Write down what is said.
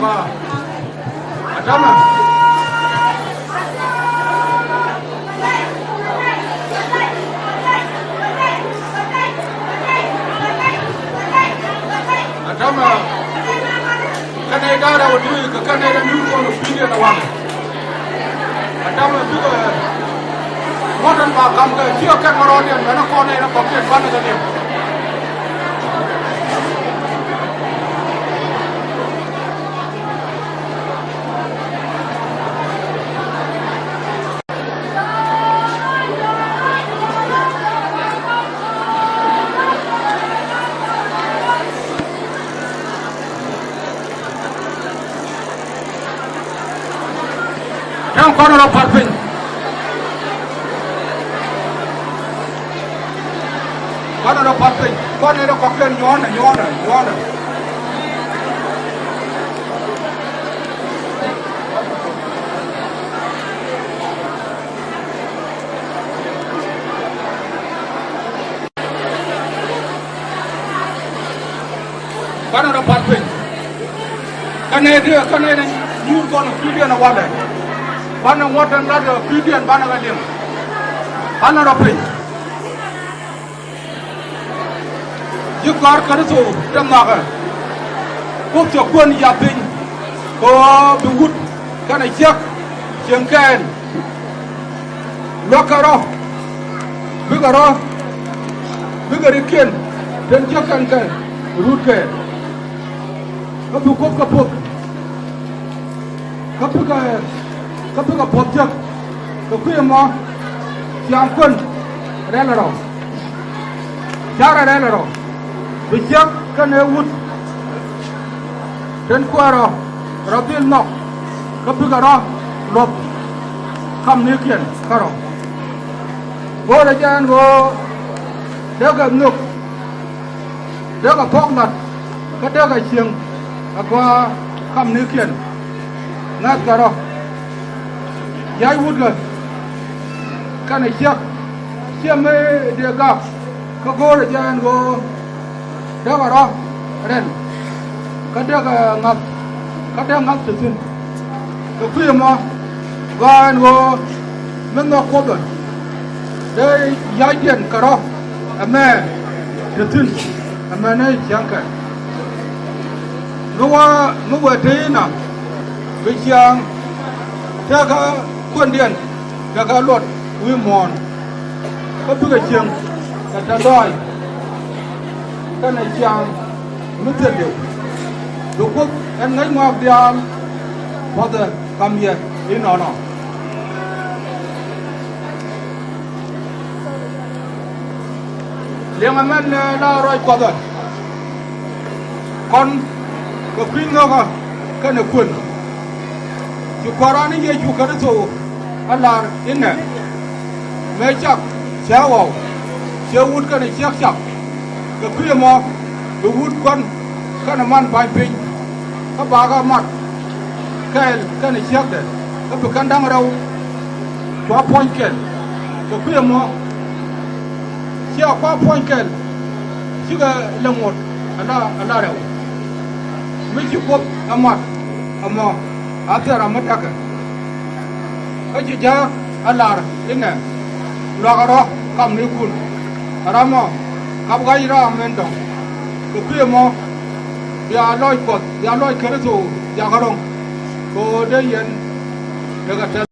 ka atama kana idara wa duyi ka kana da mu ko fili na wa atama duka modan ba kam ka tiyo kan maroni na ko ne na ko ke ban ga ne yang kono lo parpin kono lo koklen nyona kono lo parpin kana nyur kono video na wala bana ngotan radio video bana galim ana rope yukar karso tamaga ko chokon yapin ko bungut kana jak jengken lokaro bigariken dan jakan kan rutke abu kop kapok kapka popjak to kuyemo tiangkon relaro jara relaro bijak kan ewut dan kuaro rabil nok kapka ro lop kam nikian karo bore jan go daga nuk daga poknat ka daga chiang akwa kam nikian ngat karo yai wut ga kana chak me de ga ka go re jan go da ga ro ren ka da ga ngap sin ka kri mo gan go men no ko do de yai den ka ro ame de tin ame ne jang ka no wa de na bi jang ta ga quân điện đã có luật quy mòn có bước chiang là ta đòi cái này chàng mới tiền điều Trung Quốc em lấy ngọc đi ăn bao giờ cầm gì đi nó liền anh em là rồi qua rồi con có khuyên ngọc cái này quần chú Quran ye chú kada so Allah inna me chak chawo chewut kana chak ka kuyemo do wut kon kana man bai pin ka baga mat kel kana chak de ka kandang raw kwa poinkel ka kuyemo chia kwa poinkel chiga lamot Allah raw mi chi kop amat amma atara mataka aji ja alar inna lagaro kam ni kun aramo kap gai ra mendo ko kuyemo ya loy kot ya loy kereso ya garong ko de yen daga